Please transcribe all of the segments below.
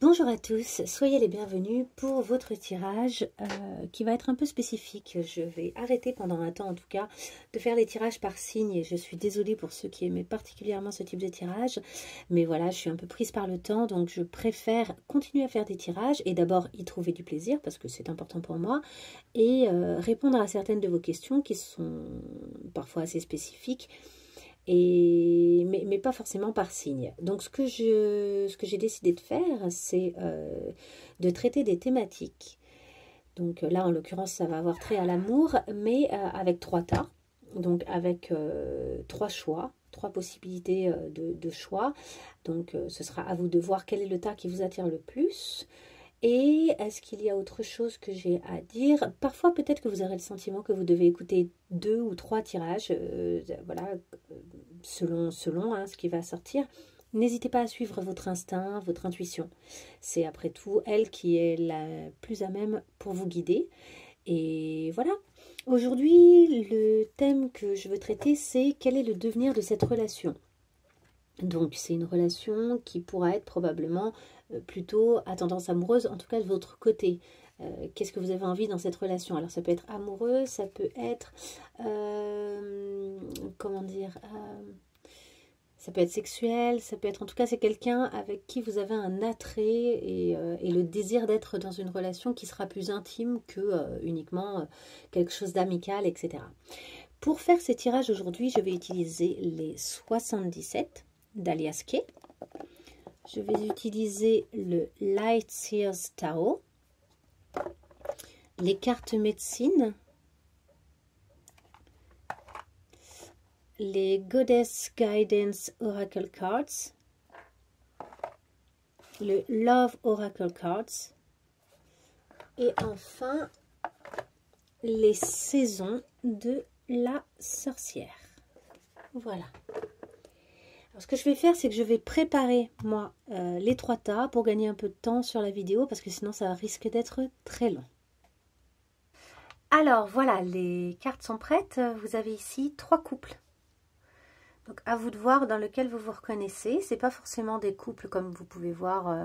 Bonjour à tous, soyez les bienvenus pour votre tirage qui va être un peu spécifique. Je vais arrêter pendant un temps en tout cas de faire les tirages par signe et je suis désolée pour ceux qui aimaient particulièrement ce type de tirage. Mais voilà, je suis un peu prise par le temps donc je préfère continuer à faire des tirages et d'abord y trouver du plaisir parce que c'est important pour moi et répondre à certaines de vos questions qui sont parfois assez spécifiques. Mais pas forcément par signe. Donc ce que j'ai décidé de faire, c'est de traiter des thématiques. Donc là, en l'occurrence, ça va avoir trait à l'amour, mais avec 3 tas. Donc avec 3 choix, 3 possibilités de choix. Donc ce sera à vous de voir quel est le tas qui vous attire le plus. Et est-ce qu'il y a autre chose que j'ai à dire? Parfois, peut-être que vous aurez le sentiment que vous devez écouter 2 ou 3 tirages, voilà, selon ce qui va sortir. N'hésitez pas à suivre votre instinct, votre intuition. C'est après tout elle qui est la plus à même pour vous guider. Et voilà. Aujourd'hui, le thème que je veux traiter, c'est quel est le devenir de cette relation. Donc, c'est une relation qui pourra être probablement plutôt à tendance amoureuse, en tout cas de votre côté. Qu'est-ce que vous avez envie dans cette relation? Alors, ça peut être amoureux, ça peut être, comment dire, ça peut être sexuel, ça peut être, en tout cas, c'est quelqu'un avec qui vous avez un attrait et le désir d'être dans une relation qui sera plus intime que uniquement quelque chose d'amical, etc. Pour faire ces tirages aujourd'hui, je vais utiliser les 77 d'Alias Kay. Je vais utiliser le Light Seers Tarot, les cartes médecine, les Goddess Guidance Oracle Cards, le Love Oracle Cards et enfin les saisons de la sorcière. Voilà. Alors, ce que je vais faire, c'est que je vais préparer, moi, les 3 tas pour gagner un peu de temps sur la vidéo, parce que sinon, ça risque d'être très long. Alors, voilà, les cartes sont prêtes. Vous avez ici 3 couples. Donc, à vous de voir dans lequel vous vous reconnaissez. Ce n'est pas forcément des couples, comme vous pouvez voir,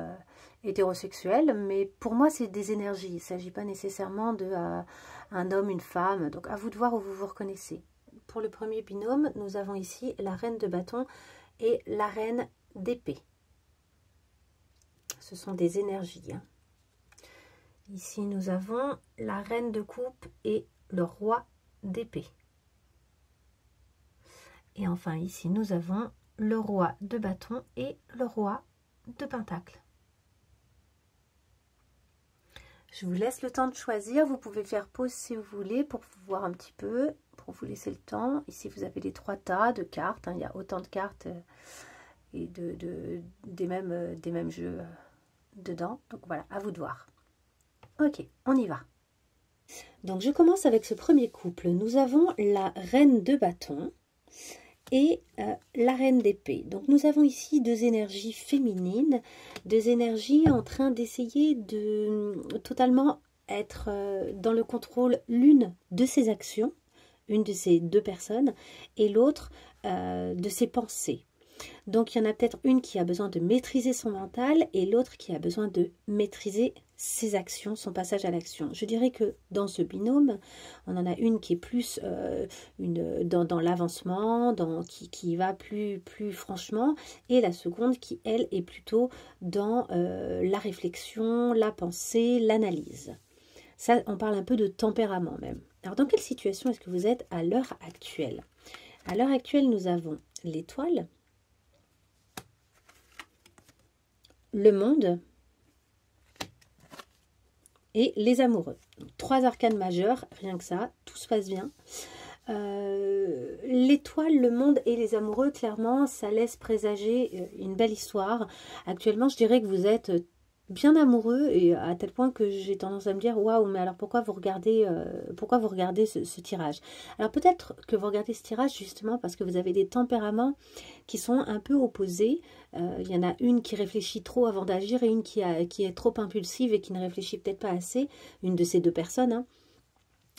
hétérosexuels, mais pour moi, c'est des énergies. Il ne s'agit pas nécessairement d'un homme, une femme. Donc, à vous de voir où vous vous reconnaissez. Pour le premier binôme, nous avons ici la reine de bâton et la reine d'épée. Ce sont des énergies. Hein. Ici, nous avons la reine de coupe et le roi d'épée. Et enfin, ici, nous avons le roi de bâton et le roi de pentacle. Je vous laisse le temps de choisir. Vous pouvez faire pause si vous voulez pour voir un petit peu, pour vous laisser le temps. Ici, vous avez les 3 tas de cartes. Hein. Il y a autant de cartes et des mêmes jeux dedans. Donc voilà, à vous de voir. Ok, on y va. Donc je commence avec ce premier couple. Nous avons la reine de bâton et la reine d'épée. Donc nous avons ici 2 énergies féminines, 2 énergies en train d'essayer de totalement être dans le contrôle l'une de ses actions, une de ces 2 personnes, et l'autre de ses pensées. Donc, il y en a peut-être une qui a besoin de maîtriser son mental et l'autre qui a besoin de maîtriser ses actions, son passage à l'action. Je dirais que dans ce binôme, on en a une qui est plus dans l'avancement, qui va plus franchement, et la seconde qui, elle, est plutôt dans la réflexion, la pensée, l'analyse. Ça, on parle un peu de tempérament même. Alors, dans quelle situation est-ce que vous êtes à l'heure actuelle? À l'heure actuelle, nous avons l'étoile, le monde et les amoureux. Donc, 3 arcanes majeurs, rien que ça, tout se passe bien. L'étoile, le monde et les amoureux, clairement, ça laisse présager une belle histoire. Actuellement, je dirais que vous êtes bien amoureux et à tel point que j'ai tendance à me dire waouh, mais alors pourquoi vous regardez ce tirage? Alors peut-être que vous regardez ce tirage justement parce que vous avez des tempéraments qui sont un peu opposés. Il y en a une qui réfléchit trop avant d'agir et une qui est trop impulsive et qui ne réfléchit peut-être pas assez, une de ces 2 personnes. Hein.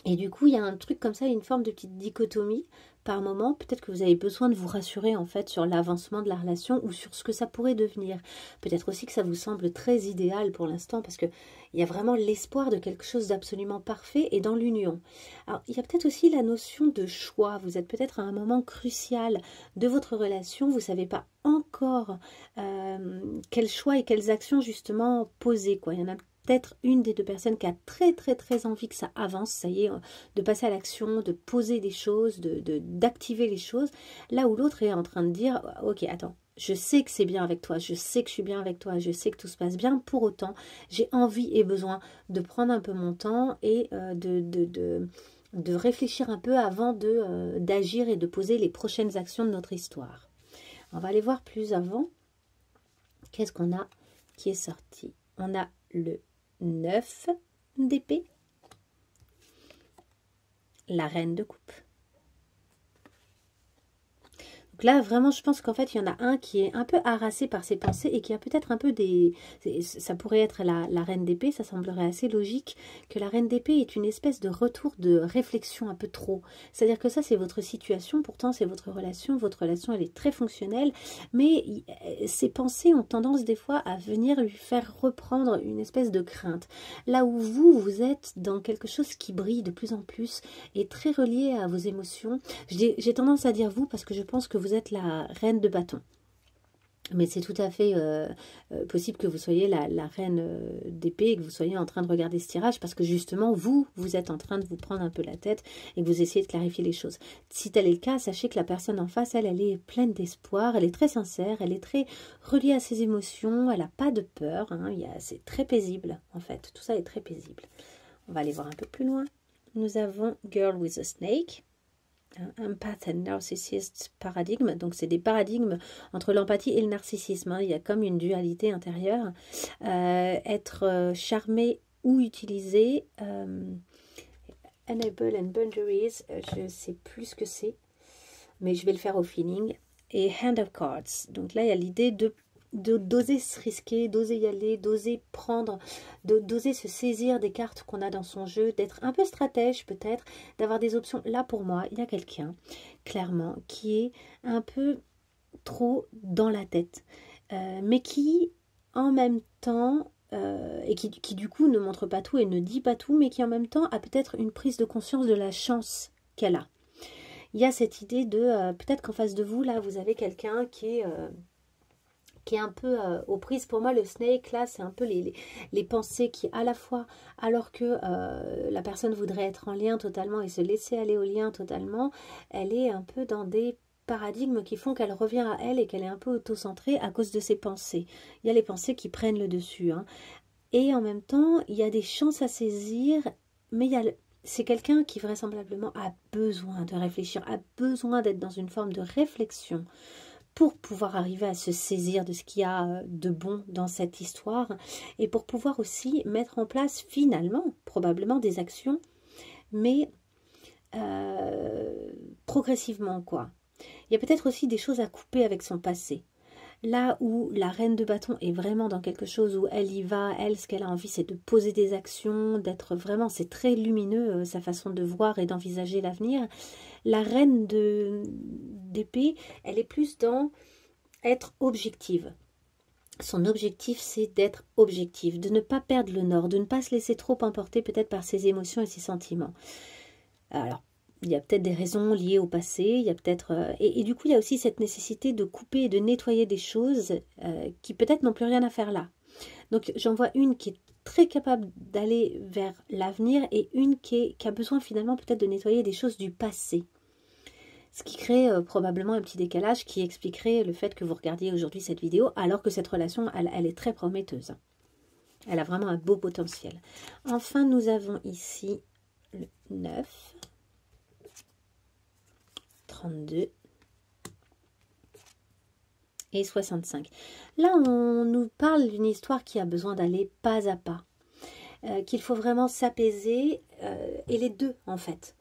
Et du coup, il y a un truc comme ça, une forme de petite dichotomie par moment, peut-être que vous avez besoin de vous rassurer en fait sur l'avancement de la relation ou sur ce que ça pourrait devenir. Peut-être aussi que ça vous semble très idéal pour l'instant parce qu'il y a vraiment l'espoir de quelque chose d'absolument parfait et dans l'union. Alors, il y a peut-être aussi la notion de choix. Vous êtes peut-être à un moment crucial de votre relation. Vous ne savez pas encore quels choix et quelles actions justement poser, quoi. Il y en a peut-être une des deux personnes qui a très envie que ça avance, ça y est, de passer à l'action, de poser des choses, d'activer les choses, là où l'autre est en train de dire, ok, attends, je sais que c'est bien avec toi, je sais que je suis bien avec toi, je sais que tout se passe bien, pour autant, j'ai envie et besoin de prendre un peu mon temps et de réfléchir un peu avant d'agir et de poser les prochaines actions de notre histoire. On va aller voir plus avant. Qu'est-ce qu'on a qui est sorti? On a le 9 d'épée, la reine de coupe. Donc là, vraiment, je pense qu'en fait, il y en a un qui est un peu harassé par ses pensées et qui a peut-être un peu des... Ça pourrait être la reine d'épée, ça semblerait assez logique que la reine d'épée est une espèce de retour de réflexion un peu trop. C'est-à-dire que ça, c'est votre situation, pourtant, c'est votre relation, elle est très fonctionnelle, mais ses pensées ont tendance des fois à venir lui faire reprendre une espèce de crainte. Là où vous êtes dans quelque chose qui brille de plus en plus et très relié à vos émotions. J'ai tendance à dire vous parce que je pense que vous êtes la reine de bâton. Mais c'est tout à fait possible que vous soyez la reine d'épée et que vous soyez en train de regarder ce tirage parce que justement, vous êtes en train de vous prendre un peu la tête et que vous essayez de clarifier les choses. Si tel est le cas, sachez que la personne en face, elle est pleine d'espoir, elle est très sincère, elle est très reliée à ses émotions, elle n'a pas de peur, hein, c'est très paisible en fait, tout ça est très paisible. On va aller voir un peu plus loin. Nous avons Girl with a Snake. Empath and Narcissist paradigme, donc c'est des paradigmes entre l'empathie et le narcissisme, hein. Il y a comme une dualité intérieure, être charmé ou utilisé, enable and boundaries, je sais plus ce que c'est, mais je vais le faire au feeling, et hand of cards, donc là il y a l'idée d'oser se risquer, d'oser y aller, d'oser prendre, d'oser se saisir des cartes qu'on a dans son jeu, d'être un peu stratège peut-être, d'avoir des options. Là pour moi, il y a quelqu'un, clairement, qui est un peu trop dans la tête, mais qui en même temps, et qui du coup ne montre pas tout et ne dit pas tout, mais qui en même temps a peut-être une prise de conscience de la chance qu'elle a. Il y a cette idée de, peut-être qu'en face de vous, là, vous avez quelqu'un qui est un peu aux prises. Pour moi, le snake, là, c'est un peu les pensées qui, à la fois, alors que la personne voudrait être en lien totalement et se laisser aller au lien totalement, elle est un peu dans des paradigmes qui font qu'elle revient à elle et qu'elle est un peu auto-centrée à cause de ses pensées. Il y a les pensées qui prennent le dessus, hein. Et en même temps, il y a des chances à saisir, mais c'est quelqu'un qui vraisemblablement a besoin de réfléchir, a besoin d'être dans une forme de réflexion pour pouvoir arriver à se saisir de ce qu'il y a de bon dans cette histoire et pour pouvoir aussi mettre en place finalement, probablement des actions, mais progressivement quoi. Il y a peut-être aussi des choses à couper avec son passé. Là où la reine de bâton est vraiment dans quelque chose où elle y va, elle, ce qu'elle a envie, c'est de poser des actions, d'être vraiment, c'est très lumineux, sa façon de voir et d'envisager l'avenir. La reine d'épée, elle est plus dans être objective. Son objectif, c'est d'être objective, de ne pas perdre le nord, de ne pas se laisser trop emporter peut-être par ses émotions et ses sentiments. Alors, il y a peut-être des raisons liées au passé, il y a peut-être et du coup il y a aussi cette nécessité de couper et de nettoyer des choses qui peut-être n'ont plus rien à faire là. Donc j'en vois une qui est très capable d'aller vers l'avenir et une qui a besoin finalement peut-être de nettoyer des choses du passé. Ce qui crée probablement un petit décalage qui expliquerait le fait que vous regardiez aujourd'hui cette vidéo alors que cette relation elle est très prometteuse. Elle a vraiment un beau potentiel. Enfin nous avons ici le 9. 32 et 65. Là, on nous parle d'une histoire qui a besoin d'aller pas à pas, qu'il faut vraiment s'apaiser, et les deux en fait.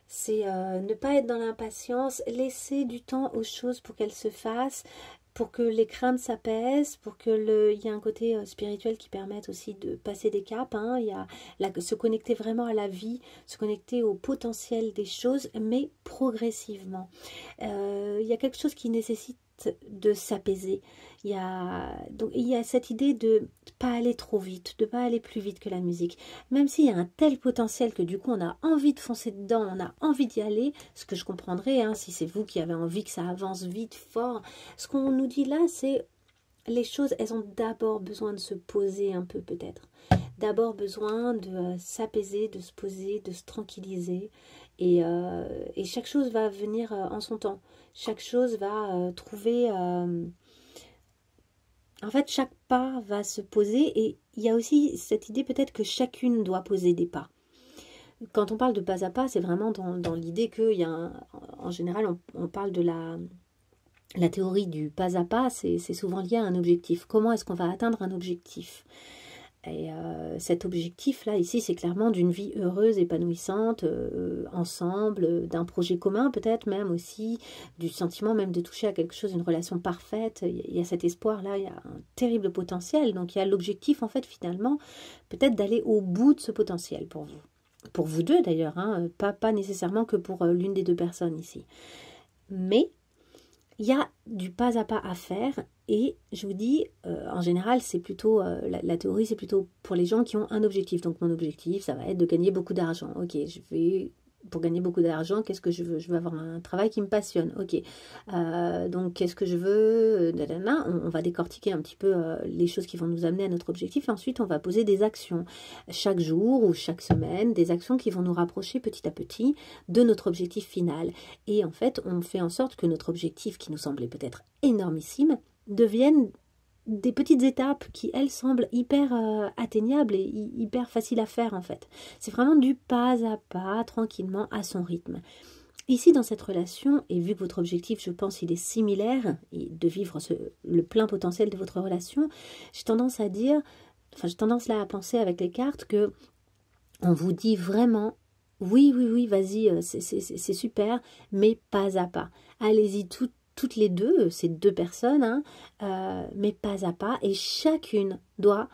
C'est ne pas être dans l'impatience, laisser du temps aux choses pour qu'elles se fassent, pour que les craintes s'apaisent, pour que il y a un côté spirituel qui permette aussi de passer des caps. Hein. Il y a se connecter vraiment à la vie, se connecter au potentiel des choses, mais progressivement. Il y a quelque chose qui nécessite de s'apaiser. Il y a cette idée de ne pas aller trop vite, de ne pas aller plus vite que la musique. Même s'il y a un tel potentiel que du coup on a envie de foncer dedans, on a envie d'y aller, ce que je comprendrais, hein, si c'est vous qui avez envie que ça avance vite, fort. Ce qu'on nous dit là, c'est les choses, elles ont d'abord besoin de se poser un peu peut-être. D'abord besoin de s'apaiser, de se poser, de se tranquilliser. Et chaque chose va venir en son temps. Chaque chose va trouver... En fait, chaque pas va se poser et il y a aussi cette idée peut-être que chacune doit poser des pas. Quand on parle de pas à pas, c'est vraiment dans l'idée qu'il y a en général, on parle de la théorie du pas à pas, c'est souvent lié à un objectif. Comment est-ce qu'on va atteindre un objectif ? Et cet objectif-là, ici, c'est clairement d'une vie heureuse, épanouissante, ensemble, d'un projet commun peut-être même aussi, du sentiment même de toucher à quelque chose, une relation parfaite. Il y a cet espoir-là, il y a un terrible potentiel. Donc il y a l'objectif, en fait, finalement, peut-être d'aller au bout de ce potentiel pour vous. Pour vous deux d'ailleurs, hein, pas nécessairement que pour l'une des deux personnes ici. Mais il y a du pas à pas à faire et je vous dis, en général, c'est plutôt, la théorie, c'est plutôt pour les gens qui ont un objectif. Donc mon objectif, ça va être de gagner beaucoup d'argent. Ok, pour gagner beaucoup d'argent, qu'est-ce que je veux? Je veux avoir un travail qui me passionne. Ok, donc qu'est-ce que je veux? On va décortiquer un petit peu les choses qui vont nous amener à notre objectif et ensuite on va poser des actions chaque jour ou chaque semaine, des actions qui vont nous rapprocher petit à petit de notre objectif final. Et en fait, on fait en sorte que notre objectif, qui nous semblait peut-être énormissime, devienne des petites étapes qui, elles, semblent hyper atteignables et hyper faciles à faire, en fait. C'est vraiment du pas à pas, tranquillement, à son rythme. Ici, dans cette relation, et vu que votre objectif, je pense, il est similaire, et de vivre le plein potentiel de votre relation, j'ai tendance à dire, j'ai tendance là à penser avec les cartes que on vous dit vraiment, oui, vas-y, c'est super, mais pas à pas. Allez-y toutes les deux, ces deux personnes, hein, mais pas à pas, et chacune doit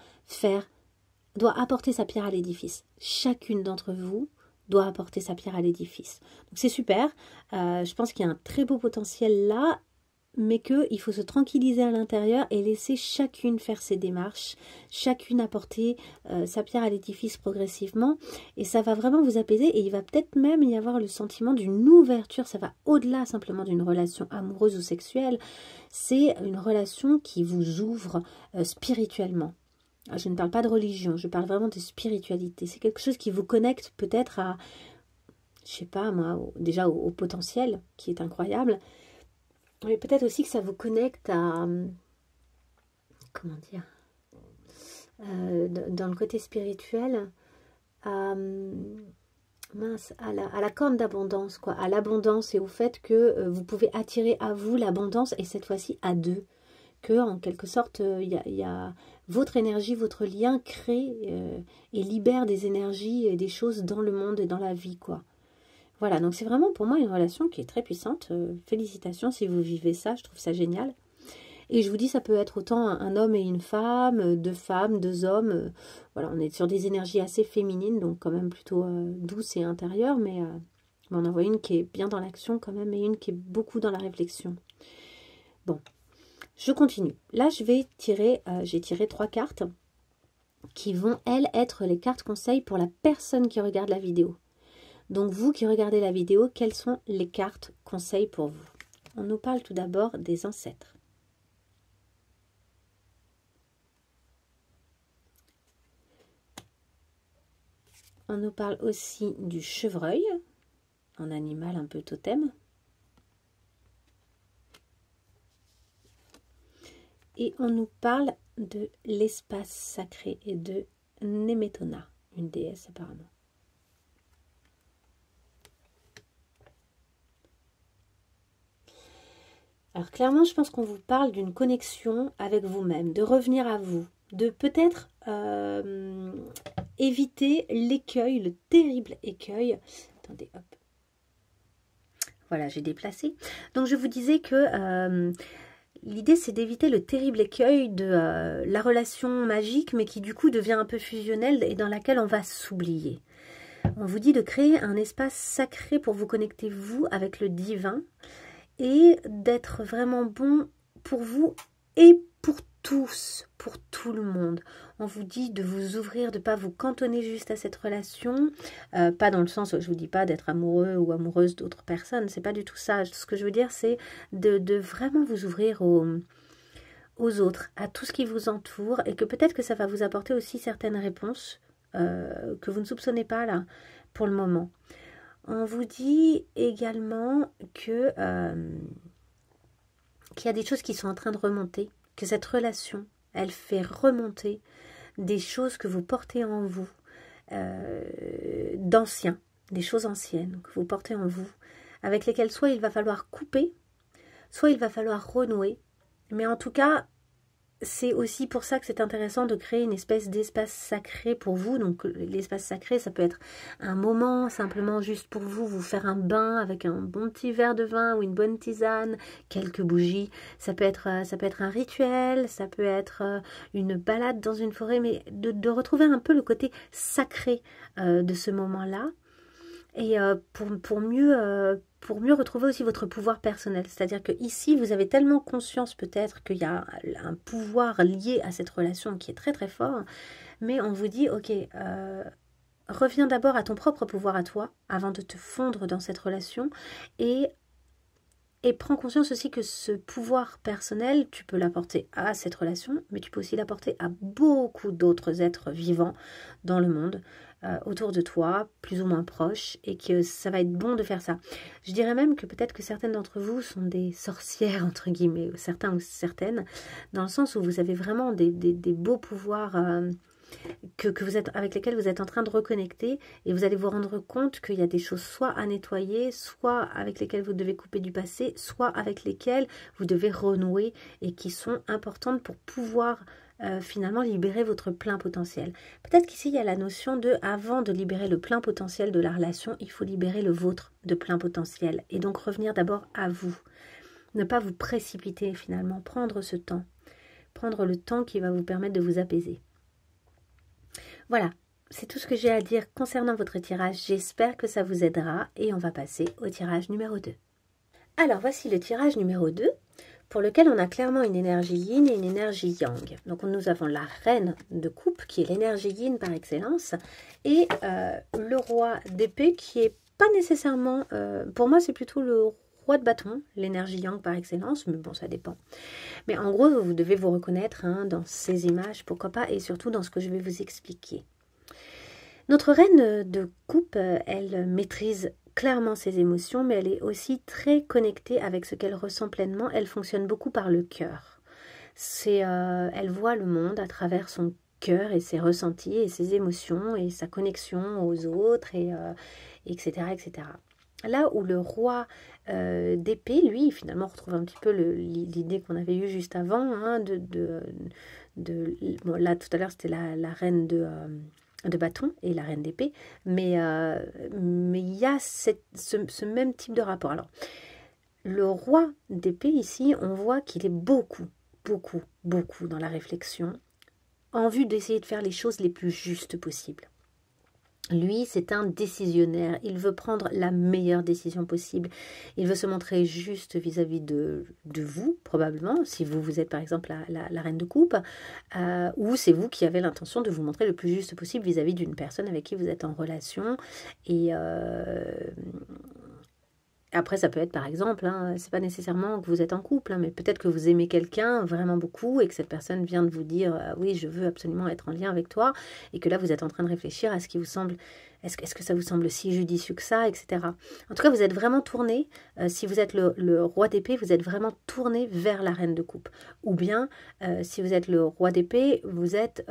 apporter sa pierre à l'édifice. Chacune d'entre vous doit apporter sa pierre à l'édifice. Donc c'est super, je pense qu'il y a un très beau potentiel là, mais qu'il faut se tranquilliser à l'intérieur et laisser chacune faire ses démarches, chacune apporter sa pierre à l'édifice progressivement, et ça va vraiment vous apaiser, et il va peut-être même y avoir le sentiment d'une ouverture, ça va au-delà simplement d'une relation amoureuse ou sexuelle, c'est une relation qui vous ouvre spirituellement. Je ne parle pas de religion, je parle vraiment de spiritualité, c'est quelque chose qui vous connecte peut-être à, je sais pas moi, déjà au potentiel qui est incroyable, mais peut-être aussi que ça vous connecte à, comment dire, dans le côté spirituel, à la corne d'abondance, quoi, à l'abondance et au fait que vous pouvez attirer à vous l'abondance, et cette fois-ci à deux, que en quelque sorte, il y a votre énergie, votre lien crée et libère des énergies et des choses dans le monde et dans la vie, quoi. Voilà, donc c'est vraiment pour moi une relation qui est très puissante. Félicitations si vous vivez ça, je trouve ça génial. Et je vous dis, ça peut être autant un homme et une femme, deux hommes. Voilà, on est sur des énergies assez féminines, donc quand même plutôt douces et intérieures, mais on en voit une qui est bien dans l'action quand même, et une qui est beaucoup dans la réflexion. Bon, je continue. Là, j'ai tiré 3 cartes qui vont, elles, être les cartes conseils pour la personne qui regarde la vidéo. Donc vous qui regardez la vidéo, quelles sont les cartes conseils pour vous? On nous parle tout d'abord des ancêtres. On nous parle aussi du chevreuil, un animal un peu totem. Et on nous parle de l'espace sacré et de Nemetona, une déesse apparemment. Alors clairement, je pense qu'on vous parle d'une connexion avec vous-même, de revenir à vous, de peut-être éviter l'écueil, le terrible écueil. Attendez, hop. Voilà, j'ai déplacé. Donc je vous disais que l'idée c'est d'éviter le terrible écueil de la relation magique, mais qui du coup devient un peu fusionnelle et dans laquelle on va s'oublier. On vous dit de créer un espace sacré pour vous connecter, vous, avec le divin, et d'être vraiment bon pour vous et pour tous, pour tout le monde. On vous dit de vous ouvrir, de ne pas vous cantonner juste à cette relation, pas dans le sens où je vous dis pas d'être amoureux ou amoureuse d'autres personnes, c'est pas du tout ça. Ce que je veux dire, c'est de vraiment vous ouvrir aux autres, à tout ce qui vous entoure, et que peut-être que ça va vous apporter aussi certaines réponses que vous ne soupçonnez pas là, pour le moment. On vous dit également que qu'il y a des choses qui sont en train de remonter, que cette relation, elle fait remonter des choses que vous portez en vous, d'anciens, des choses anciennes que vous portez en vous, avec lesquelles soit il va falloir couper, soit il va falloir renouer, mais en tout cas, c'est aussi pour ça que c'est intéressant de créer une espèce d'espace sacré pour vous. Donc l'espace sacré, ça peut être un moment simplement juste pour vous, vous faire un bain avec un bon petit verre de vin ou une bonne tisane, quelques bougies. Ça peut être un rituel, ça peut être une balade dans une forêt, mais de retrouver un peu le côté sacré de ce moment-là. Et pour mieux retrouver aussi votre pouvoir personnel. C'est-à-dire que ici, vous avez tellement conscience peut-être qu'il y a un pouvoir lié à cette relation qui est très très fort, mais on vous dit, ok, reviens d'abord à ton propre pouvoir à toi, avant de te fondre dans cette relation, et prends conscience aussi que ce pouvoir personnel, tu peux l'apporter à cette relation, mais tu peux aussi l'apporter à beaucoup d'autres êtres vivants dans le monde, autour de toi, plus ou moins proches, et que ça va être bon de faire ça. Je dirais même que peut-être que certaines d'entre vous sont des sorcières, entre guillemets, certains ou certaines, dans le sens où vous avez vraiment des beaux pouvoirs avec lesquels vous êtes en train de reconnecter, et vous allez vous rendre compte qu'il y a des choses soit à nettoyer, soit avec lesquelles vous devez couper du passé, soit avec lesquelles vous devez renouer et qui sont importantes pour pouvoir finalement libérer votre plein potentiel. Peut-être qu'ici il y a la notion de, avant de libérer le plein potentiel de la relation, il faut libérer le vôtre de plein potentiel, et donc revenir d'abord à vous. Ne pas vous précipiter finalement, prendre ce temps. Prendre le temps qui va vous permettre de vous apaiser. Voilà, c'est tout ce que j'ai à dire concernant votre tirage. J'espère que ça vous aidera et on va passer au tirage numéro 2. Alors voici le tirage numéro 2 pour lequel on a clairement une énergie yin et une énergie yang. Donc nous avons la reine de coupe qui est l'énergie yin par excellence et le roi d'épée qui est pas nécessairement, pour moi c'est plutôt le roi de bâton, l'énergie yang par excellence, mais bon ça dépend. Mais en gros vous devez vous reconnaître dans ces images, pourquoi pas, et surtout dans ce que je vais vous expliquer. Notre reine de coupe, elle maîtrise clairement ses émotions, mais elle est aussi très connectée avec ce qu'elle ressent pleinement. Elle fonctionne beaucoup par le cœur. Elle voit le monde à travers son cœur et ses ressentis et ses émotions et sa connexion aux autres, et, etc., etc. Là où le roi d'épée, lui, finalement, retrouve un petit peu l'idée qu'on avait eue juste avant, bon, là, tout à l'heure, c'était la reine de bâton et la reine d'épée, mais il y a ce même type de rapport. Alors, le roi d'épée, ici, on voit qu'il est beaucoup dans la réflexion, en vue d'essayer de faire les choses les plus justes possibles. Lui, c'est un décisionnaire, il veut prendre la meilleure décision possible, il veut se montrer juste vis-à-vis de vous, probablement, si vous êtes par exemple la reine de coupe, ou c'est vous qui avez l'intention de vous montrer le plus juste possible vis-à-vis d'une personne avec qui vous êtes en relation, et après, ça peut être par exemple, c'est pas nécessairement que vous êtes en couple, mais peut-être que vous aimez quelqu'un vraiment beaucoup et que cette personne vient de vous dire oui, je veux absolument être en lien avec toi, et que là vous êtes en train de réfléchir à ce qui vous semble, est-ce que ça vous semble si judicieux que ça, etc. En tout cas, vous êtes vraiment tourné, si vous êtes le roi d'épée, vous êtes vraiment tourné vers la reine de coupe. Ou bien, si vous êtes le roi d'épée, vous êtes...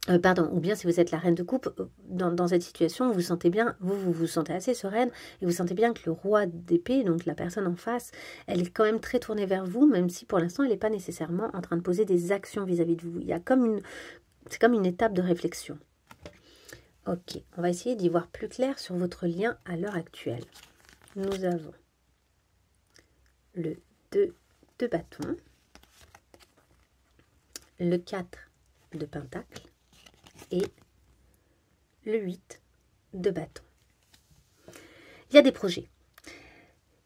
ou bien si vous êtes la reine de coupe, dans cette situation, vous sentez bien, vous sentez assez sereine, et vous sentez bien que le roi d'épée, donc la personne en face, elle est quand même très tournée vers vous, même si pour l'instant elle n'est pas nécessairement en train de poser des actions vis-à-vis de vous. Il y a c'est comme une étape de réflexion. Ok, on va essayer d'y voir plus clair sur votre lien à l'heure actuelle. Nous avons le 2 de bâton, le 4 de pentacle et le 8 de bâton. Il y a des projets.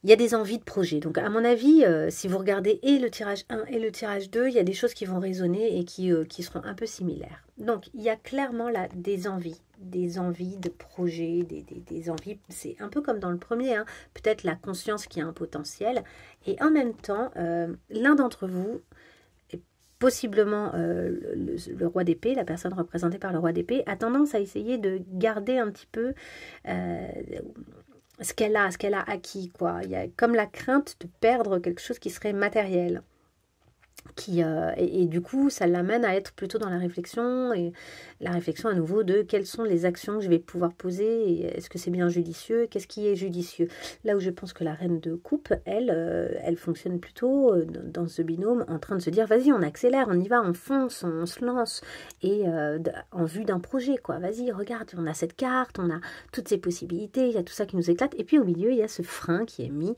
Il y a des envies de projet. Donc, à mon avis, si vous regardez et le tirage 1 et le tirage 2, il y a des choses qui vont résonner et qui seront un peu similaires. Donc, il y a clairement là des envies de projet, des envies. C'est un peu comme dans le premier, hein, peut-être la conscience qui a un potentiel. Et en même temps, l'un d'entre vous, et possiblement le roi d'épée, la personne représentée par le roi d'épée, a tendance à essayer de garder un petit peu... ce qu'elle a acquis, quoi. Il y a comme la crainte de perdre quelque chose qui serait matériel. Et du coup, ça l'amène à être plutôt dans la réflexion, et la réflexion à nouveau de quelles sont les actions que je vais pouvoir poser, et est-ce que c'est bien judicieux, qu'est-ce qui est judicieux. Là où je pense que la reine de coupe, elle fonctionne plutôt dans ce binôme, en train de se dire, vas-y, on accélère, on y va, on fonce, on se lance, et en vue d'un projet, quoi. Vas-y, regarde, on a cette carte, on a toutes ces possibilités, il y a tout ça qui nous éclate, et puis au milieu, il y a ce frein qui est mis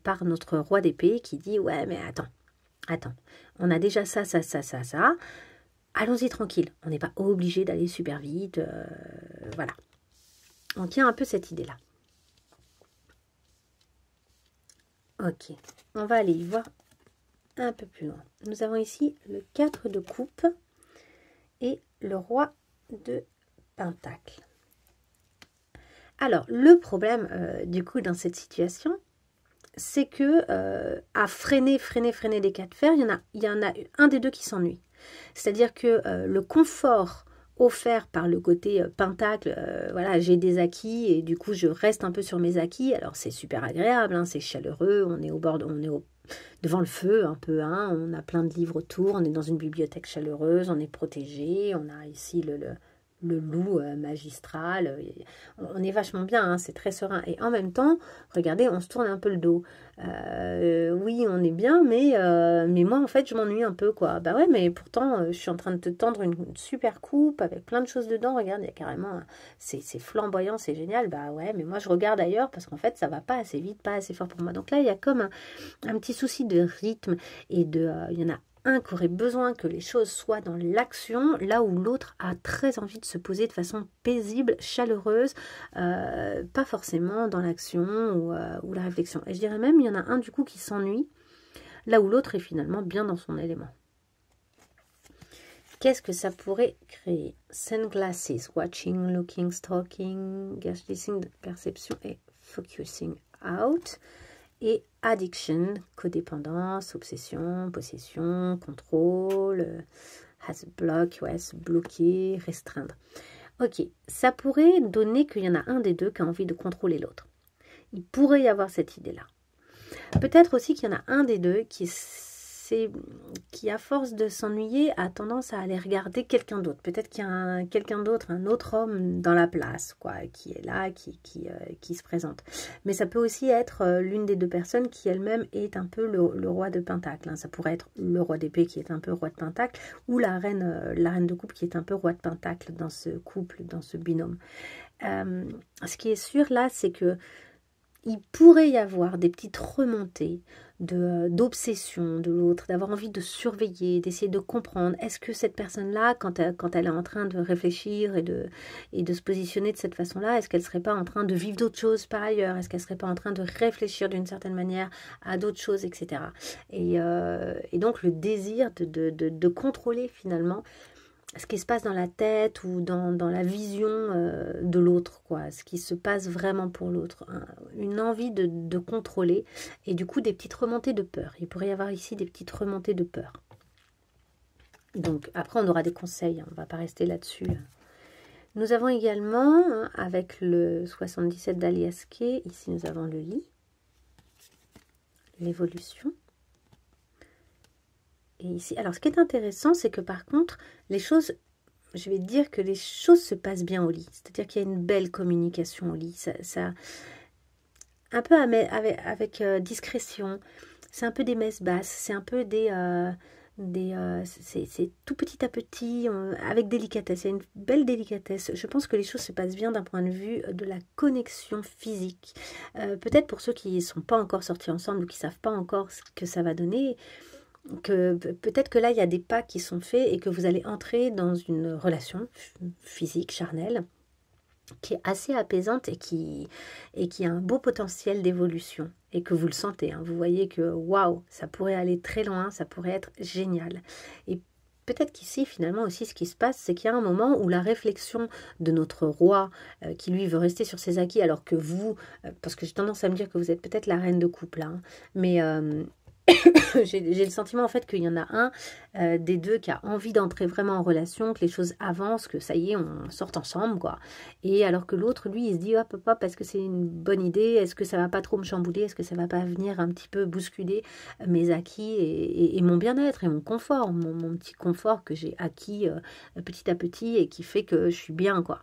par notre roi d'épée qui dit, ouais, mais attends, on a déjà ça. Allons-y tranquille. On n'est pas obligé d'aller super vite. Voilà. On tient un peu cette idée-là. Ok. On va aller y voir un peu plus loin. Nous avons ici le 4 de coupe et le roi de pentacle. Alors, le problème, du coup, dans cette situation, c'est que à freiner des cas de fer, il y en a un des deux qui s'ennuie. C'est-à-dire que le confort offert par le côté pentacle, voilà, j'ai des acquis et du coup je reste un peu sur mes acquis. Alors c'est super agréable, hein, c'est chaleureux, on est devant le feu un peu, hein, on a plein de livres autour, on est dans une bibliothèque chaleureuse, on est protégé, on a ici le loup magistral, on est vachement bien, hein, c'est très serein. Et en même temps, regardez, on se tourne un peu le dos. Oui, on est bien, mais moi, en fait, je m'ennuie un peu, quoi. Bah ouais, mais pourtant, je suis en train de te tendre une super coupe avec plein de choses dedans. Regarde, il y a carrément, c'est flamboyant, c'est génial. Bah ouais, mais moi, je regarde ailleurs parce qu'en fait, ça va pas assez vite, pas assez fort pour moi. Donc là, il y a comme un petit souci de rythme et il y en a un qui aurait besoin que les choses soient dans l'action, là où l'autre a très envie de se poser de façon paisible, chaleureuse, pas forcément dans l'action ou la réflexion. Et je dirais même, il y en a un du coup qui s'ennuie, là où l'autre est finalement bien dans son élément. Qu'est-ce que ça pourrait créer? Sunglasses, watching, looking, stalking, guest listening, perception et focusing out. Et addiction, codépendance, obsession, possession, contrôle, has block, ouais, se bloquer, restreindre. Ok, ça pourrait donner qu'il y en a un des deux qui a envie de contrôler l'autre. Il pourrait y avoir cette idée-là. Peut-être aussi qu'il y en a un des deux qui à force de s'ennuyer, a tendance à aller regarder quelqu'un d'autre. Peut-être qu'il y a quelqu'un d'autre, un autre homme dans la place, quoi, qui est là, qui se présente. Mais ça peut aussi être l'une des deux personnes qui elle-même est un peu le roi de pentacle. Hein. Ça pourrait être le roi d'épée qui est un peu roi de pentacle, ou la reine de coupe qui est un peu roi de pentacle dans ce couple, dans ce binôme. Ce qui est sûr là, c'est que il pourrait y avoir des petites remontées d'obsession de l'autre, d'avoir envie de surveiller, d'essayer de comprendre. Est-ce que cette personne-là, quand elle est en train de réfléchir et de se positionner de cette façon-là, est-ce qu'elle ne serait pas en train de vivre d'autres choses par ailleurs? Est-ce qu'elle ne serait pas en train de réfléchir d'une certaine manière à d'autres choses, etc. Et donc le désir de contrôler finalement ce qui se passe dans la tête ou dans la vision de l'autre, quoi, ce qui se passe vraiment pour l'autre, hein. Une envie de contrôler et du coup des petites remontées de peur. Il pourrait y avoir ici des petites remontées de peur. Donc après on aura des conseils, hein, on ne va pas rester là-dessus. Nous avons également, hein, avec le 77 d'Alias Kay, ici nous avons le lit, l'évolution. Et ici, alors ce qui est intéressant, c'est que par contre, les choses, je vais dire que les choses se passent bien au lit. C'est-à-dire qu'il y a une belle communication au lit. Ça un peu avec discrétion. C'est un peu des messes basses. C'est un peu des c'est tout petit à petit, avec délicatesse. Il y a une belle délicatesse. Je pense que les choses se passent bien d'un point de vue de la connexion physique. Peut-être pour ceux qui ne sont pas encore sortis ensemble ou qui ne savent pas encore ce que ça va donner, que peut-être que là, il y a des pas qui sont faits et que vous allez entrer dans une relation physique, charnelle, qui est assez apaisante et qui a un beau potentiel d'évolution et que vous le sentez. Vous voyez que waouh, ça pourrait aller très loin, ça pourrait être génial. Et peut-être qu'ici, finalement, aussi, ce qui se passe, c'est qu'il y a un moment où la réflexion de notre roi, qui lui veut rester sur ses acquis, alors que vous, parce que j'ai tendance à me dire que vous êtes peut-être la reine de couple, là, mais j'ai le sentiment en fait qu'il y en a un des deux qui a envie d'entrer vraiment en relation, que les choses avancent, que ça y est, on sort ensemble, quoi. Et alors que l'autre, lui, il se dit, hop, hop, hop, est-ce que c'est une bonne idée? Est-ce que ça va pas trop me chambouler? Est-ce que ça va pas venir un petit peu bousculer mes acquis et mon bien-être et mon confort, mon petit confort que j'ai acquis petit à petit et qui fait que je suis bien, quoi.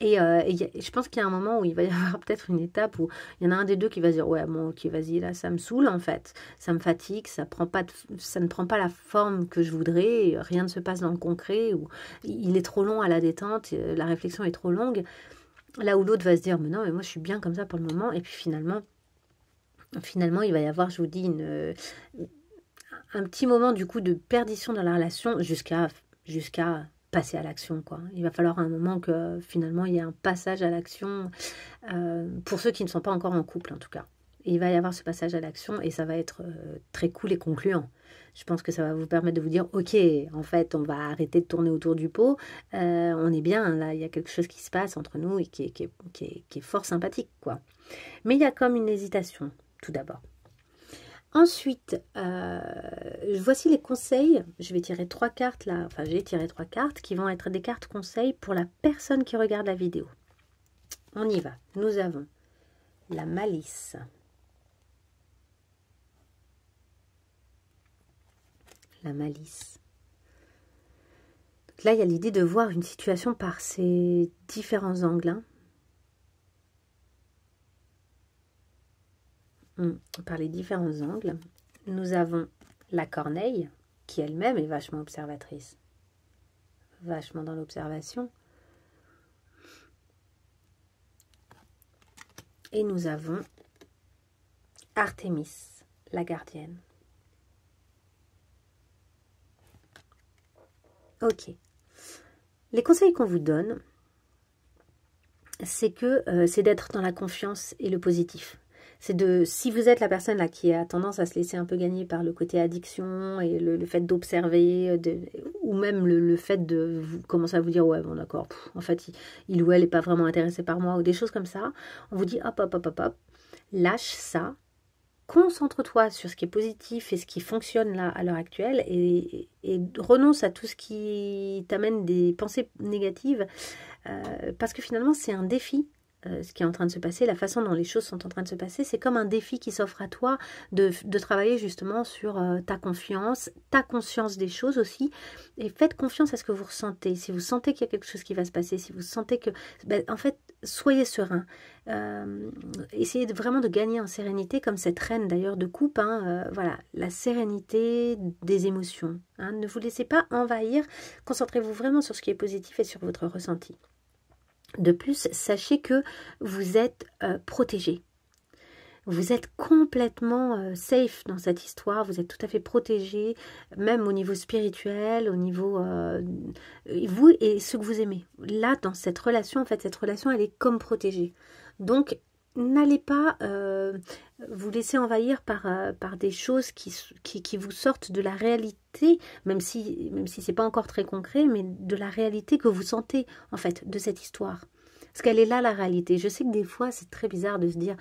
Et je pense qu'il y a un moment où il va y avoir peut-être une étape où il y en a un des deux qui va se dire, ouais, bon, ok, vas-y, là, ça me saoule, en fait. Ça me fatigue, ça ne prend pas la forme que je voudrais, rien ne se passe dans le concret, ou il est trop long à la détente, la réflexion est trop longue. Là où l'autre va se dire, mais non, mais moi, je suis bien comme ça pour le moment. Et puis finalement, il va y avoir, je vous dis, un petit moment, du coup, de perdition dans la relation jusqu'à passer à l'action, quoi. Il va falloir un moment que finalement il y ait un passage à l'action pour ceux qui ne sont pas encore en couple, en tout cas. Et il va y avoir ce passage à l'action et ça va être très cool et concluant. Je pense que ça va vous permettre de vous dire, ok, en fait, on va arrêter de tourner autour du pot. On est bien, là, il y a quelque chose qui se passe entre nous et qui est fort sympathique, quoi. Mais il y a comme une hésitation, tout d'abord. Ensuite, voici les conseils. Je vais tirer 3 cartes là. Enfin, j'ai tiré 3 cartes qui vont être des cartes conseils pour la personne qui regarde la vidéo. On y va. Nous avons la malice. La malice. Donc là, il y a l'idée de voir une situation par ses différents angles. Par les différents angles. Nous avons la corneille, qui elle-même est vachement observatrice. Vachement dans l'observation. Et nous avons Artémis, la gardienne. Ok. Les conseils qu'on vous donne, c'est d'être dans la confiance et le positif. Si vous êtes la personne là qui a tendance à se laisser un peu gagner par le côté addiction et le fait d'observer, ou même le fait de vous commencer à vous dire, ouais, bon d'accord, en fait, il ou elle n'est pas vraiment intéressé par moi, ou des choses comme ça, on vous dit, hop, hop, hop, hop, hop, lâche ça, concentre-toi sur ce qui est positif et ce qui fonctionne là à l'heure actuelle et renonce à tout ce qui t'amène des pensées négatives parce que finalement c'est un défi. Ce qui est en train de se passer, la façon dont les choses sont en train de se passer, c'est comme un défi qui s'offre à toi de travailler justement sur ta confiance, ta conscience des choses aussi, et faites confiance à ce que vous ressentez. Si vous sentez qu'il y a quelque chose qui va se passer, si vous sentez que, en fait, soyez serein. Essayez vraiment de gagner en sérénité, comme cette reine d'ailleurs de coupe, voilà, la sérénité des émotions. Ne vous laissez pas envahir, concentrez-vous vraiment sur ce qui est positif et sur votre ressenti. De plus, sachez que vous êtes protégé. Vous êtes complètement safe dans cette histoire, vous êtes tout à fait protégé, même au niveau spirituel, au niveau... vous et ceux que vous aimez. Là, dans cette relation, en fait, cette relation, elle est comme protégée. Donc, n'allez pas vous laisser envahir par des choses qui vous sortent de la réalité, même si c'est pas encore très concret, mais de la réalité que vous sentez, en fait, de cette histoire. Parce qu'elle est là, la réalité. Je sais que des fois, c'est très bizarre de se dire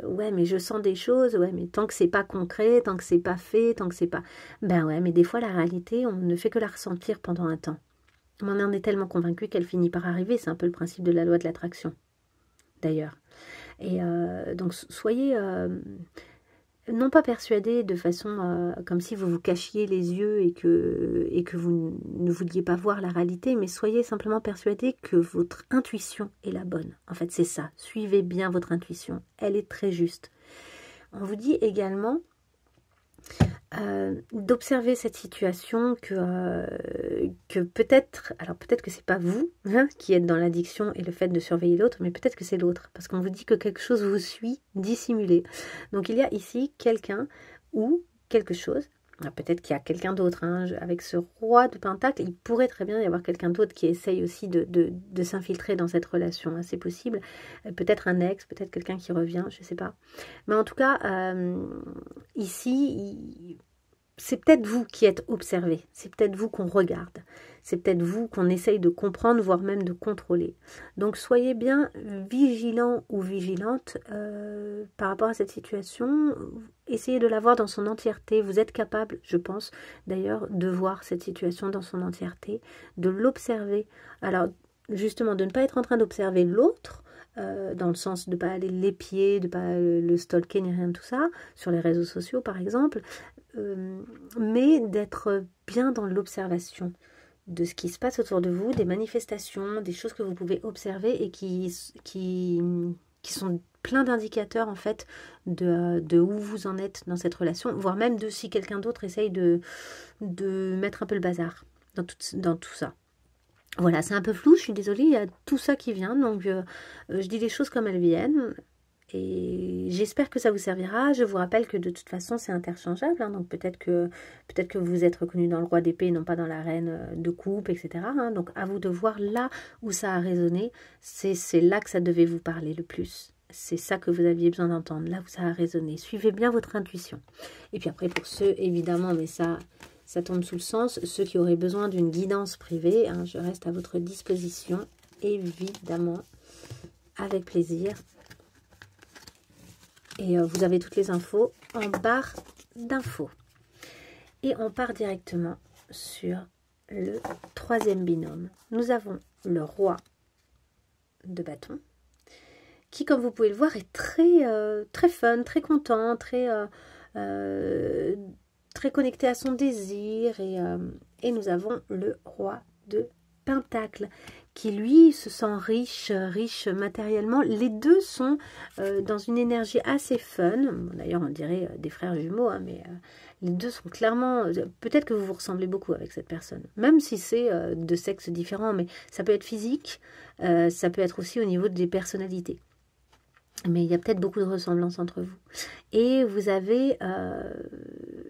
ouais, mais je sens des choses, ouais, mais tant que c'est pas concret, tant que c'est pas fait, tant que c'est pas... Ben ouais, mais des fois, la réalité, on ne fait que la ressentir pendant un temps. On en est tellement convaincu qu'elle finit par arriver. C'est un peu le principe de la loi de l'attraction, d'ailleurs. Et donc, soyez... non pas persuadé de façon comme si vous vous cachiez les yeux et que vous ne vouliez pas voir la réalité, mais soyez simplement persuadé que votre intuition est la bonne. En fait, c'est ça. Suivez bien votre intuition. Elle est très juste. On vous dit également d'observer cette situation que peut-être, alors peut-être que c'est pas vous hein, qui êtes dans l'addiction et le fait de surveiller l'autre, mais peut-être que c'est l'autre, parce qu'on vous dit que quelque chose vous suit dissimulé. Donc il y a ici quelqu'un ou quelque chose, peut-être qu'il y a quelqu'un d'autre, hein, avec ce roi de pentacle, il pourrait très bien y avoir quelqu'un d'autre qui essaye aussi de s'infiltrer dans cette relation, hein, c'est possible, peut-être un ex, peut-être quelqu'un qui revient, je sais pas. Mais en tout cas, ici, c'est peut-être vous qui êtes observé, c'est peut-être vous qu'on regarde, c'est peut-être vous qu'on essaye de comprendre, voire même de contrôler. Donc soyez bien vigilant ou vigilante par rapport à cette situation, essayez de la voir dans son entièreté, vous êtes capable, je pense, d'ailleurs, de voir cette situation dans son entièreté, de l'observer. Alors, justement, de ne pas être en train d'observer l'autre, dans le sens de ne pas aller l'épier, de ne pas le stalker ni rien de tout ça, sur les réseaux sociaux par exemple, mais d'être bien dans l'observation de ce qui se passe autour de vous, des manifestations, des choses que vous pouvez observer et qui sont plein d'indicateurs en fait de où vous en êtes dans cette relation, voire même de si quelqu'un d'autre essaye de mettre un peu le bazar dans tout ça. Voilà, c'est un peu flou, je suis désolée, il y a tout ça qui vient, donc je dis les choses comme elles viennent. Et j'espère que ça vous servira. Je vous rappelle que de toute façon, c'est interchangeable. Hein, donc peut-être que vous êtes reconnu dans le roi d'épée et non pas dans la reine de coupe, etc. Hein, donc à vous de voir là où ça a résonné. C'est là que ça devait vous parler le plus. C'est ça que vous aviez besoin d'entendre, là où ça a résonné. Suivez bien votre intuition. Et puis après, pour ceux, évidemment, mais ça tombe sous le sens, ceux qui auraient besoin d'une guidance privée, hein, je reste à votre disposition, évidemment, avec plaisir. Et vous avez toutes les infos en barre d'infos. Et on part directement sur le troisième binôme. Nous avons le roi de bâton, qui, comme vous pouvez le voir, est très fun, très content, très connecté à son désir. Et nous avons le roi de pentacle, qui lui se sent riche matériellement. Les deux sont dans une énergie assez fun. Bon, d'ailleurs, on dirait des frères jumeaux, hein, mais les deux sont clairement... Peut-être que vous vous ressemblez beaucoup avec cette personne, même si c'est de sexes différents, mais ça peut être physique, ça peut être aussi au niveau des personnalités. Mais il y a peut-être beaucoup de ressemblances entre vous. Et vous avez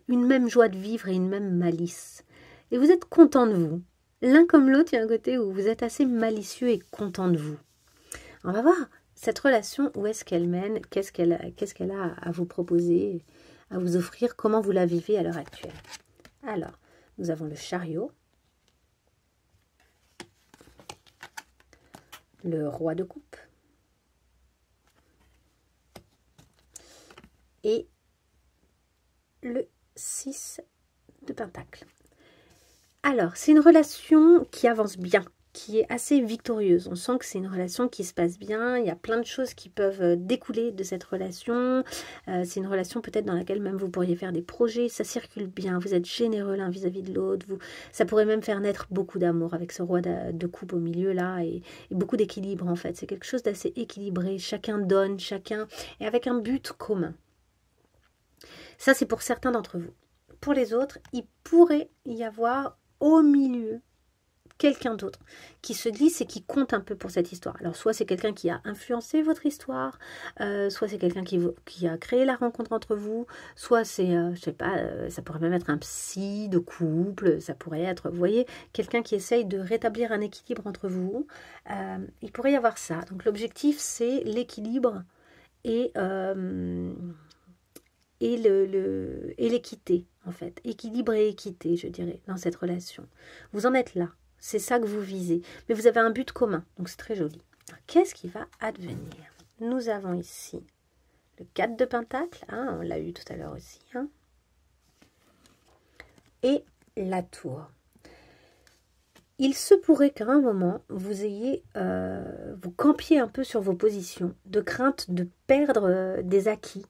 une même joie de vivre et une même malice. Et vous êtes content de vous. L'un comme l'autre, il y a un côté où vous êtes assez malicieux et content de vous. On va voir cette relation, où est-ce qu'elle mène, qu'est-ce qu'elle a à vous proposer, à vous offrir, comment vous la vivez à l'heure actuelle. Alors, nous avons le chariot, le roi de coupe et le 6 de pentacle. Alors, c'est une relation qui avance bien, qui est assez victorieuse. On sent que c'est une relation qui se passe bien. Il y a plein de choses qui peuvent découler de cette relation. C'est une relation peut-être dans laquelle même vous pourriez faire des projets. Ça circule bien. Vous êtes généreux l'un vis-à-vis de l'autre. Ça pourrait même faire naître beaucoup d'amour avec ce roi de coupe au milieu là et beaucoup d'équilibre en fait. C'est quelque chose d'assez équilibré. Chacun donne, chacun et avec un but commun. Ça, c'est pour certains d'entre vous. Pour les autres, il pourrait y avoir au milieu quelqu'un d'autre qui se glisse et qui compte un peu pour cette histoire. Alors soit c'est quelqu'un qui a influencé votre histoire, soit c'est quelqu'un qui a créé la rencontre entre vous, soit c'est, je sais pas, ça pourrait même être un psy de couple, ça pourrait être, vous voyez, quelqu'un qui essaye de rétablir un équilibre entre vous. Il pourrait y avoir ça. Donc l'objectif c'est l'équilibre et l'équité, en fait. Équilibre et équité, je dirais, dans cette relation. Vous en êtes là. C'est ça que vous visez. Mais vous avez un but commun. Donc, c'est très joli. Qu'est-ce qui va advenir? Nous avons ici le 4 de pentacle. Hein, on l'a eu tout à l'heure aussi. Hein, et la tour. Il se pourrait qu'à un moment, vous ayez, vous campiez un peu sur vos positions, de crainte de perdre des acquis.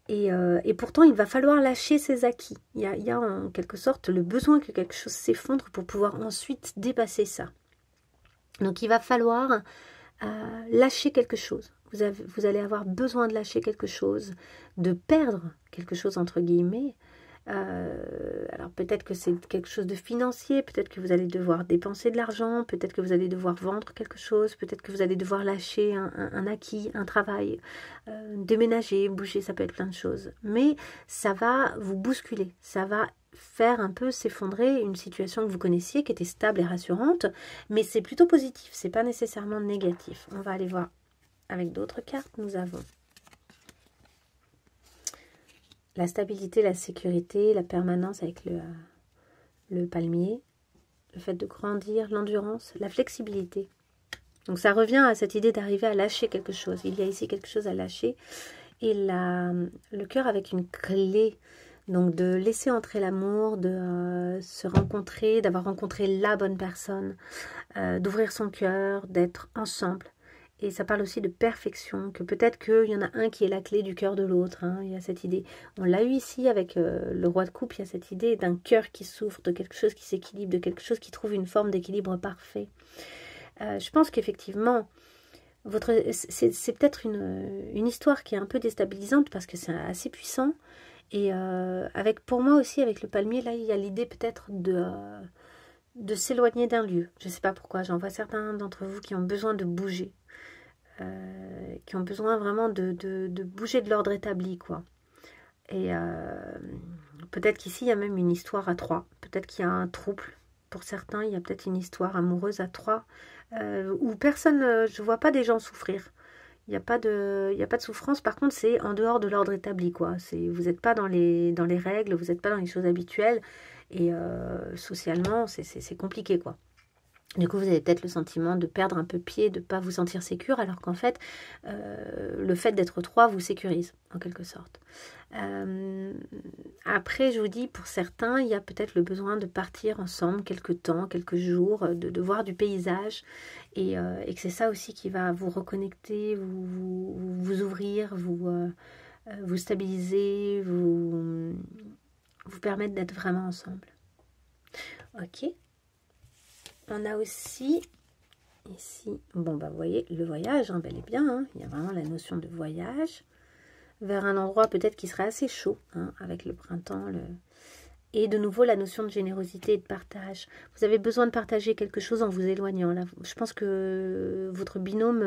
Et pourtant, il va falloir lâcher ses acquis. Il y a en quelque sorte le besoin que quelque chose s'effondre pour pouvoir ensuite dépasser ça. Donc, il va falloir lâcher quelque chose. Vous allez avoir besoin de lâcher quelque chose, de perdre quelque chose, entre guillemets, Alors peut-être que c'est quelque chose de financier, peut-être que vous allez devoir dépenser de l'argent, peut-être que vous allez devoir vendre quelque chose, peut-être que vous allez devoir lâcher un acquis, un travail, déménager, bouger, ça peut être plein de choses. Mais ça va vous bousculer, ça va faire un peu s'effondrer une situation que vous connaissiez, qui était stable et rassurante, mais c'est plutôt positif, c'est pas nécessairement négatif. On va aller voir avec d'autres cartes. Nous avons la stabilité, la sécurité, la permanence avec le palmier, le fait de grandir, l'endurance, la flexibilité. Donc ça revient à cette idée d'arriver à lâcher quelque chose. Il y a ici quelque chose à lâcher. Et le cœur avec une clé. Donc de laisser entrer l'amour, de se rencontrer, d'avoir rencontré la bonne personne, d'ouvrir son cœur, d'être ensemble. Et ça parle aussi de perfection, que peut-être qu'il y en a un qui est la clé du cœur de l'autre. Hein. Il y a cette idée. On l'a eu ici avec le roi de coupe, il y a cette idée d'un cœur qui s'ouvre, de quelque chose qui s'équilibre, de quelque chose qui trouve une forme d'équilibre parfait. Je pense qu'effectivement, c'est peut-être une histoire qui est un peu déstabilisante parce que c'est assez puissant. Et pour moi aussi, avec le palmier, là, il y a l'idée peut-être de s'éloigner d'un lieu. Je ne sais pas pourquoi, j'en vois certains d'entre vous qui ont besoin de bouger. Qui ont besoin vraiment de bouger de l'ordre établi, quoi. Et peut-être qu'ici, il y a même une histoire à trois. Peut-être qu'il y a un trouble. Pour certains, il y a peut-être une histoire amoureuse à trois. Où personne, je ne vois pas des gens souffrir. Il n'y a pas de souffrance. Par contre, c'est en dehors de l'ordre établi, quoi. Vous n'êtes pas dans les règles, vous n'êtes pas dans les choses habituelles. Et socialement, c'est compliqué, quoi. Du coup, vous avez peut-être le sentiment de perdre un peu pied, de ne pas vous sentir sécure, alors qu'en fait, le fait d'être trois vous sécurise, en quelque sorte. Après, je vous dis, pour certains, il y a peut-être le besoin de partir ensemble quelques temps, quelques jours, de voir du paysage, et que c'est ça aussi qui va vous reconnecter, vous ouvrir, vous stabiliser, vous permettre d'être vraiment ensemble. Ok. On a aussi ici, bon bah vous voyez, le voyage, hein, bel et bien, hein, il y a vraiment la notion de voyage vers un endroit peut-être qui serait assez chaud, hein, avec le printemps, et de nouveau la notion de générosité et de partage. Vous avez besoin de partager quelque chose en vous éloignant. Là, je pense que votre binôme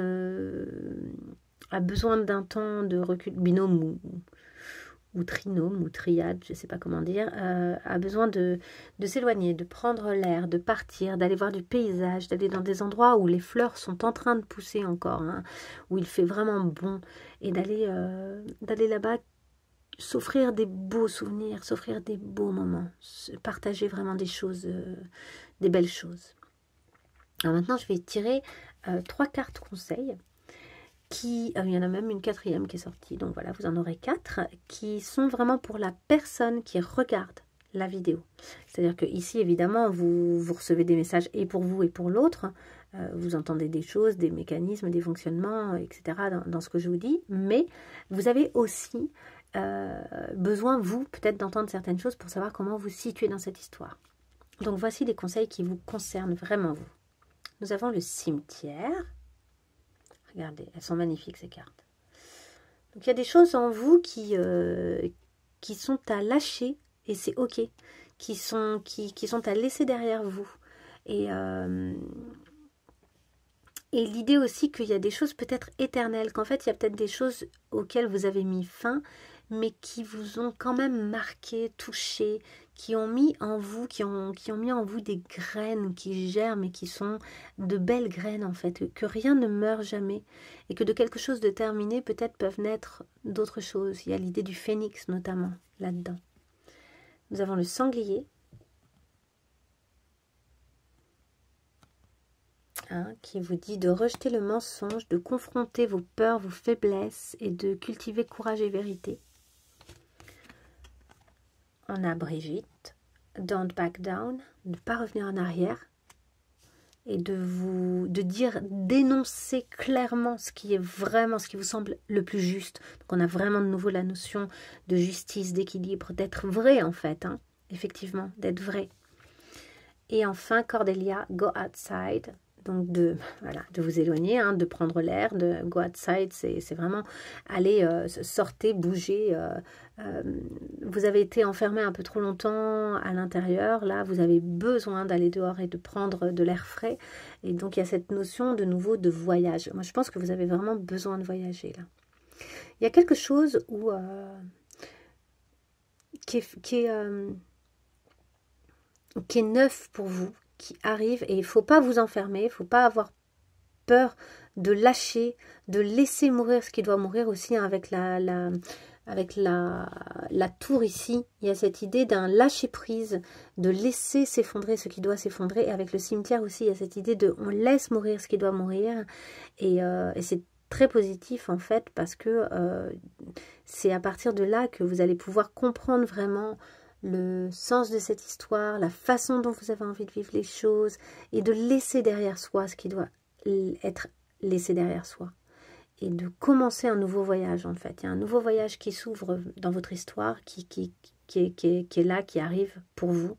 a besoin d'un temps de recul, binôme ou trinôme, ou triade, je ne sais pas comment dire, a besoin de s'éloigner, de prendre l'air, de partir, d'aller voir du paysage, d'aller dans des endroits où les fleurs sont en train de pousser encore, hein, où il fait vraiment bon, et d'aller là-bas, s'offrir des beaux souvenirs, s'offrir des beaux moments, partager vraiment des choses, des belles choses. Alors maintenant, je vais tirer 3 cartes conseils. Il y en a même une 4e qui est sortie, donc voilà, vous en aurez 4 qui sont vraiment pour la personne qui regarde la vidéo. C'est-à-dire que ici, évidemment, vous recevez des messages et pour vous et pour l'autre, vous entendez des choses, des mécanismes, des fonctionnements, etc. dans ce que je vous dis, mais vous avez aussi besoin, vous, peut-être d'entendre certaines choses pour savoir comment vous situer dans cette histoire. Donc voici des conseils qui vous concernent vraiment vous. Nous avons le cimetière. Regardez, elles sont magnifiques ces cartes. Donc il y a des choses en vous qui sont à lâcher et c'est ok, qui sont à laisser derrière vous. Et l'idée aussi qu'il y a des choses peut-être éternelles, qu'en fait il y a peut-être des choses auxquelles vous avez mis fin, mais qui vous ont quand même marqué, touché, qui ont mis en vous, qui ont mis en vous des graines qui germent et qui sont de belles graines en fait, que rien ne meurt jamais et que de quelque chose de terminé peut-être peuvent naître d'autres choses. Il y a l'idée du phénix notamment là-dedans. Nous avons le sanglier. Hein, qui vous dit de rejeter le mensonge, de confronter vos peurs, vos faiblesses et de cultiver courage et vérité. On a Brigitte, don't back down, de ne pas revenir en arrière et d'énoncer clairement ce qui est vraiment, ce qui vous semble le plus juste. Donc on a vraiment de nouveau la notion de justice, d'équilibre, d'être vrai en fait, hein, effectivement, d'être vrai. Et enfin, Cordelia, go outside, donc de vous éloigner, hein, de prendre l'air, de go outside, c'est vraiment aller, sortez, bougez. Vous avez été enfermé un peu trop longtemps à l'intérieur, là vous avez besoin d'aller dehors et de prendre de l'air frais, et donc il y a cette notion de nouveau de voyage. Moi je pense que vous avez vraiment besoin de voyager là. Il y a quelque chose où, qui est neuf pour vous, qui arrive, et il ne faut pas vous enfermer, il ne faut pas avoir peur de lâcher, de laisser mourir ce qui doit mourir aussi, hein, avec la tour ici. Il y a cette idée d'un lâcher prise, de laisser s'effondrer ce qui doit s'effondrer, et avec le cimetière aussi, il y a cette idée de on laisse mourir ce qui doit mourir, et c'est très positif en fait, parce que c'est à partir de là que vous allez pouvoir comprendre vraiment le sens de cette histoire, la façon dont vous avez envie de vivre les choses, et de laisser derrière soi ce qui doit être laissé derrière soi, et de commencer un nouveau voyage en fait. Il y a un nouveau voyage qui s'ouvre dans votre histoire, qui est là, qui arrive pour vous,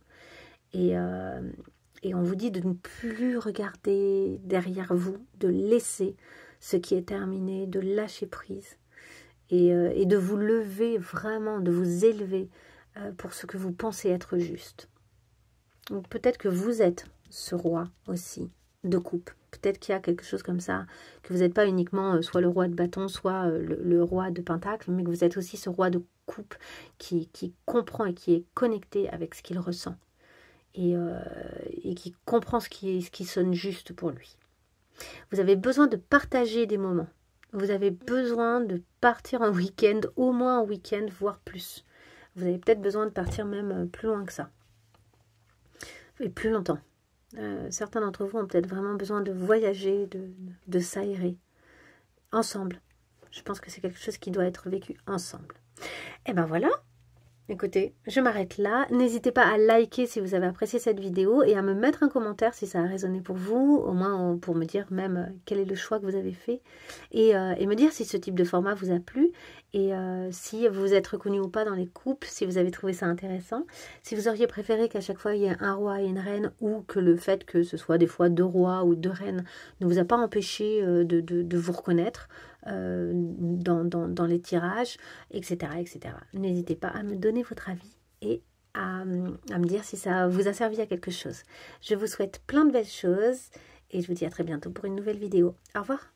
et on vous dit de ne plus regarder derrière vous, de laisser ce qui est terminé, de lâcher prise, et de vous lever vraiment, de vous élever pour ce que vous pensez être juste. Donc peut-être que vous êtes ce roi aussi de coupe. Peut-être qu'il y a quelque chose comme ça, que vous n'êtes pas uniquement soit le roi de bâton, soit le roi de pentacle, mais que vous êtes aussi ce roi de coupe qui comprend et qui est connecté avec ce qu'il ressent, et qui comprend ce qui sonne juste pour lui. Vous avez besoin de partager des moments. Vous avez besoin de partir un week-end, au moins un week-end, voire plus. Vous avez peut-être besoin de partir même plus loin que ça. Et plus longtemps. Certains d'entre vous ont peut-être vraiment besoin de voyager, de s'aérer. Ensemble. Je pense que c'est quelque chose qui doit être vécu ensemble. Et ben voilà. Écoutez, je m'arrête là. N'hésitez pas à liker si vous avez apprécié cette vidéo, et à me mettre un commentaire si ça a résonné pour vous, au moins pour me dire même quel est le choix que vous avez fait, et me dire si ce type de format vous a plu, et si vous êtes reconnu ou pas dans les couples, si vous avez trouvé ça intéressant, si vous auriez préféré qu'à chaque fois il y ait un roi et une reine, ou que le fait que ce soit des fois 2 rois ou 2 reines ne vous a pas empêché de vous reconnaître dans les tirages, etc. etc. N'hésitez pas à me donner votre avis, et à me dire si ça vous a servi à quelque chose. Je vous souhaite plein de belles choses, et je vous dis à très bientôt pour une nouvelle vidéo. Au revoir.